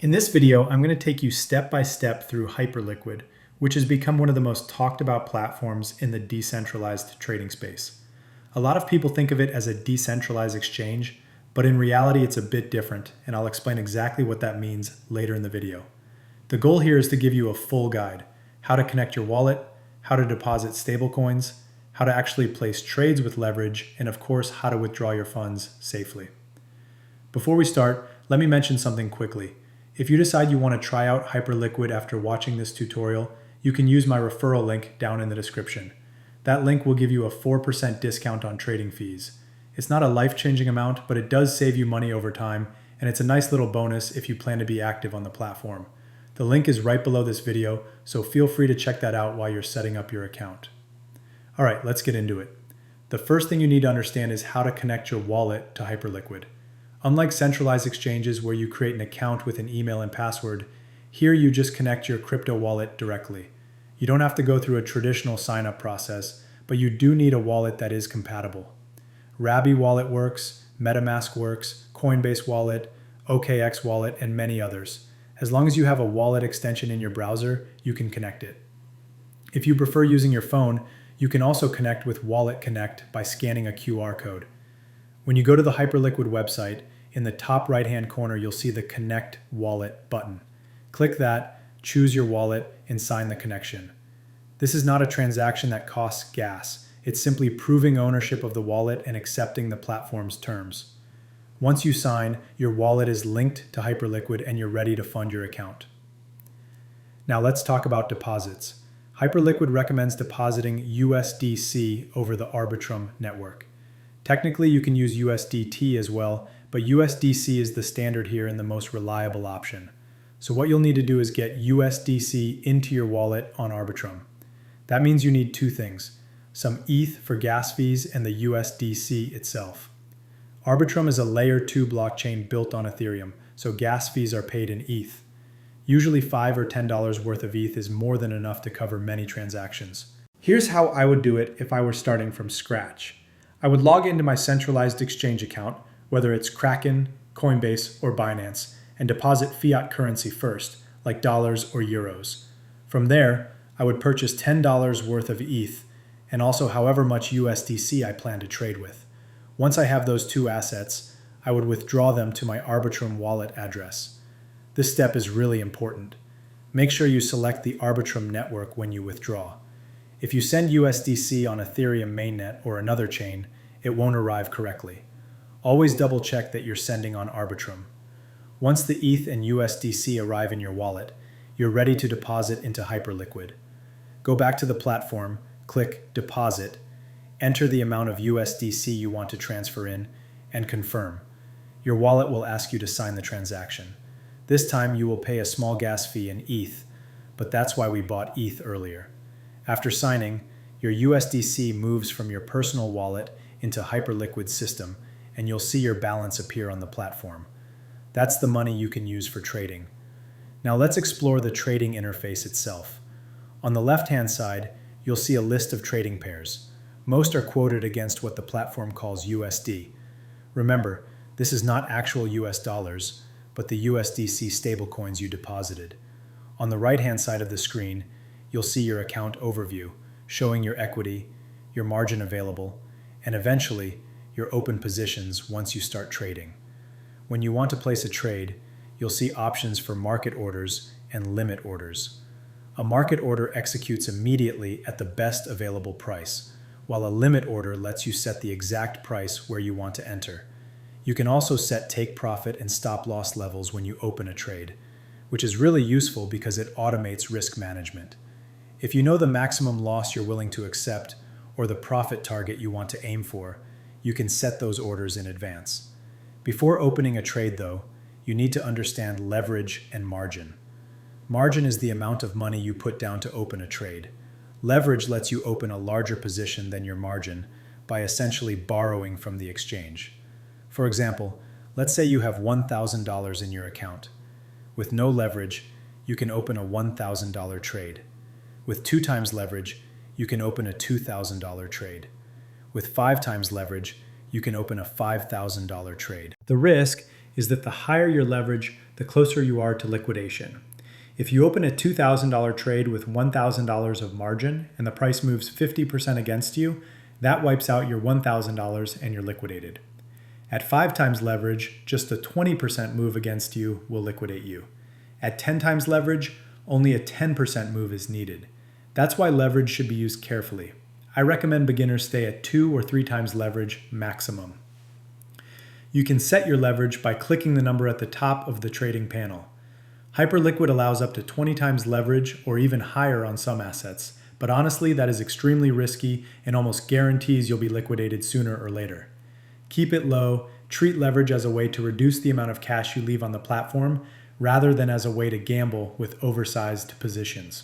In this video, I'm going to take you step by step through Hyperliquid, which has become one of the most talked about platforms in the decentralized trading space. A lot of people think of it as a decentralized exchange, but in reality it's a bit different, and I'll explain exactly what that means later in the video. The goal here is to give you a full guide: how to connect your wallet, how to deposit stablecoins, how to actually place trades with leverage, and of course how to withdraw your funds safely. Before we start, let me mention something quickly. If you decide you want to try out Hyperliquid after watching this tutorial, you can use my referral link down in the description. That link will give you a 4% discount on trading fees. It's not a life-changing amount, but it does save you money over time, and it's a nice little bonus if you plan to be active on the platform. The link is right below this video, so feel free to check that out while you're setting up your account. All right, let's get into it. The first thing you need to understand is how to connect your wallet to Hyperliquid. Unlike centralized exchanges where you create an account with an email and password, here you just connect your crypto wallet directly. You don't have to go through a traditional sign-up process, but you do need a wallet that is compatible. Rabby Wallet works, MetaMask works, Coinbase Wallet, OKX Wallet, and many others. As long as you have a wallet extension in your browser, you can connect it. If you prefer using your phone, you can also connect with Wallet Connect by scanning a QR code. When you go to the Hyperliquid website, in the top right-hand corner, you'll see the Connect Wallet button. Click that, choose your wallet, and sign the connection. This is not a transaction that costs gas. It's simply proving ownership of the wallet and accepting the platform's terms. Once you sign, your wallet is linked to Hyperliquid and you're ready to fund your account. Now let's talk about deposits. Hyperliquid recommends depositing USDC over the Arbitrum network. Technically, you can use USDT as well, but USDC is the standard here and the most reliable option. So what you'll need to do is get USDC into your wallet on Arbitrum. That means you need two things: some ETH for gas fees and the USDC itself. Arbitrum is a layer 2 blockchain built on Ethereum, so gas fees are paid in ETH. Usually $5 or $10 worth of ETH is more than enough to cover many transactions. Here's how I would do it if I were starting from scratch. I would log into my centralized exchange account, whether it's Kraken, Coinbase, or Binance, and deposit fiat currency first, like dollars or euros. From there, I would purchase $10 worth of ETH, and also however much USDC I plan to trade with. Once I have those two assets, I would withdraw them to my Arbitrum wallet address. This step is really important. Make sure you select the Arbitrum network when you withdraw. If you send USDC on Ethereum mainnet or another chain, it won't arrive correctly. Always double check that you're sending on Arbitrum. Once the ETH and USDC arrive in your wallet, you're ready to deposit into Hyperliquid. Go back to the platform, click Deposit, enter the amount of USDC you want to transfer in, and confirm. Your wallet will ask you to sign the transaction. This time you will pay a small gas fee in ETH, but that's why we bought ETH earlier. After signing, your USDC moves from your personal wallet into Hyperliquid's system, and you'll see your balance appear on the platform. That's the money you can use for trading. Now let's explore the trading interface itself. On the left-hand side, you'll see a list of trading pairs. Most are quoted against what the platform calls USD. Remember, this is not actual US dollars, but the USDC stablecoins you deposited. On the right-hand side of the screen, you'll see your account overview, showing your equity, your margin available, and eventually, your open positions once you start trading. When you want to place a trade, you'll see options for market orders and limit orders. A market order executes immediately at the best available price, while a limit order lets you set the exact price where you want to enter. You can also set take profit and stop loss levels when you open a trade, which is really useful because it automates risk management. If you know the maximum loss you're willing to accept or the profit target you want to aim for, you can set those orders in advance. Before opening a trade, though, you need to understand leverage and margin. Margin is the amount of money you put down to open a trade. Leverage lets you open a larger position than your margin by essentially borrowing from the exchange. For example, let's say you have $1,000 in your account. With no leverage, you can open a $1,000 trade. With 2 times leverage, you can open a $2,000 trade. With 5 times leverage, you can open a $5,000 trade. The risk is that the higher your leverage, the closer you are to liquidation. If you open a $2,000 trade with $1,000 of margin and the price moves 50% against you, that wipes out your $1,000 and you're liquidated. At 5 times leverage, just a 20% move against you will liquidate you. At 10 times leverage, only a 10% move is needed. That's why leverage should be used carefully. I recommend beginners stay at 2 or 3 times leverage maximum. You can set your leverage by clicking the number at the top of the trading panel. Hyperliquid allows up to 20 times leverage or even higher on some assets, but honestly that is extremely risky and almost guarantees you'll be liquidated sooner or later. Keep it low, treat leverage as a way to reduce the amount of cash you leave on the platform rather than as a way to gamble with oversized positions.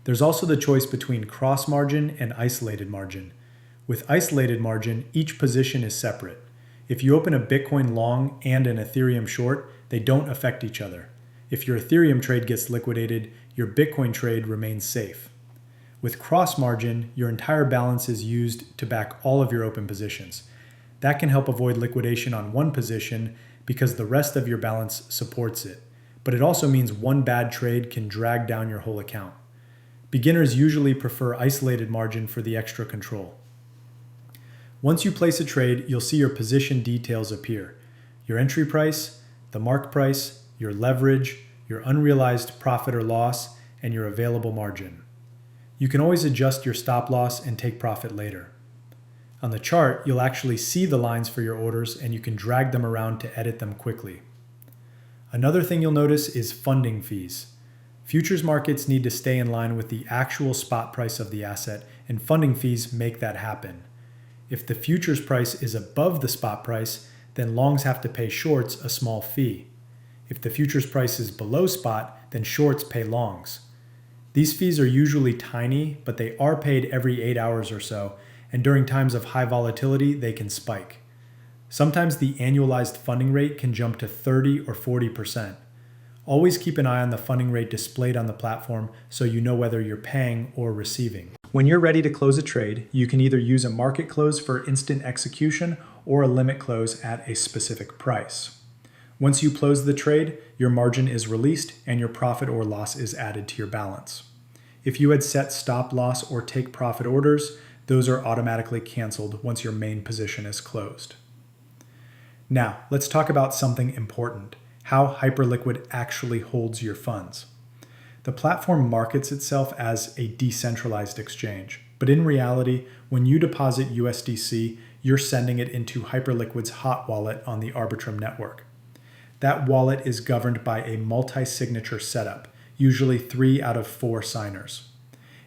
There's also the choice between cross margin and isolated margin. With isolated margin, each position is separate. If you open a Bitcoin long and an Ethereum short, they don't affect each other. If your Ethereum trade gets liquidated, your Bitcoin trade remains safe. With cross margin, your entire balance is used to back all of your open positions. That can help avoid liquidation on one position because the rest of your balance supports it. But it also means one bad trade can drag down your whole account. Beginners usually prefer isolated margin for the extra control. Once you place a trade, you'll see your position details appear. Your entry price, the mark price, your leverage, your unrealized profit or loss, and your available margin. You can always adjust your stop loss and take profit later. On the chart, you'll actually see the lines for your orders and you can drag them around to edit them quickly. Another thing you'll notice is funding fees. Futures markets need to stay in line with the actual spot price of the asset, and funding fees make that happen. If the futures price is above the spot price, then longs have to pay shorts a small fee. If the futures price is below spot, then shorts pay longs. These fees are usually tiny, but they are paid every 8 hours or so, and during times of high volatility, they can spike. Sometimes the annualized funding rate can jump to 30 or 40%. Always keep an eye on the funding rate displayed on the platform so you know whether you're paying or receiving. When you're ready to close a trade, you can either use a market close for instant execution or a limit close at a specific price. Once you close the trade, your margin is released and your profit or loss is added to your balance. If you had set stop loss or take profit orders, those are automatically canceled once your main position is closed. Now, let's talk about something important: how Hyperliquid actually holds your funds. The platform markets itself as a decentralized exchange, but in reality, when you deposit USDC, you're sending it into Hyperliquid's hot wallet on the Arbitrum network. That wallet is governed by a multi-signature setup, usually 3 out of 4 signers.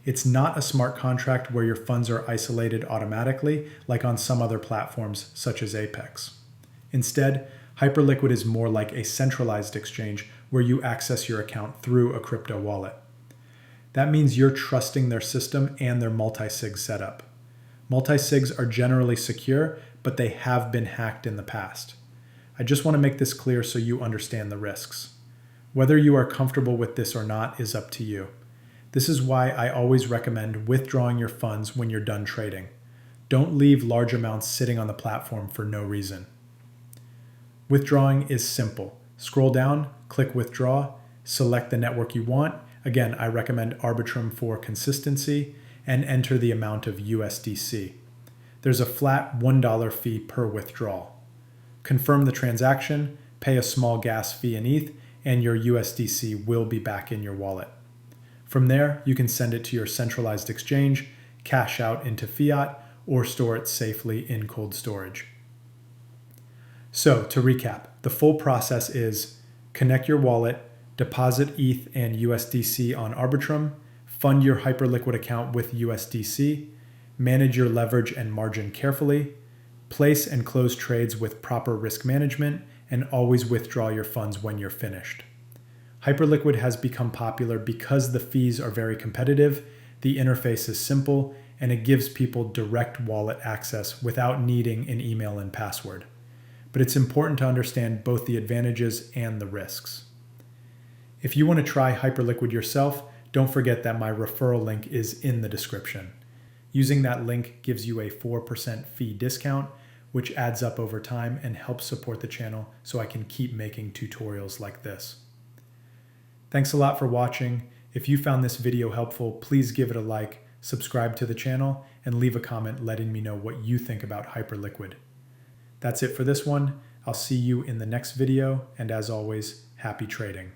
It's not a smart contract where your funds are isolated automatically, like on some other platforms such as Apex. Instead, Hyperliquid is more like a centralized exchange where you access your account through a crypto wallet. That means you're trusting their system and their multi-sig setup. Multi-sigs are generally secure, but they have been hacked in the past. I just want to make this clear so you understand the risks. Whether you are comfortable with this or not is up to you. This is why I always recommend withdrawing your funds when you're done trading. Don't leave large amounts sitting on the platform for no reason. Withdrawing is simple. Scroll down, click Withdraw, select the network you want. Again, I recommend Arbitrum for consistency, and enter the amount of USDC. There's a flat $1 fee per withdrawal. Confirm the transaction, pay a small gas fee in ETH, and your USDC will be back in your wallet. From there, you can send it to your centralized exchange, cash out into fiat, or store it safely in cold storage. So, to recap, the full process is: connect your wallet, deposit ETH and USDC on Arbitrum, fund your Hyperliquid account with USDC, manage your leverage and margin carefully, place and close trades with proper risk management, and always withdraw your funds when you're finished. Hyperliquid has become popular because the fees are very competitive, the interface is simple, and it gives people direct wallet access without needing an email and password. But it's important to understand both the advantages and the risks. If you want to try Hyperliquid yourself, don't forget that my referral link is in the description. Using that link gives you a 4% fee discount, which adds up over time and helps support the channel so I can keep making tutorials like this. Thanks a lot for watching. If you found this video helpful, please give it a like, subscribe to the channel, and leave a comment letting me know what you think about Hyperliquid. That's it for this one. I'll see you in the next video, and as always, happy trading.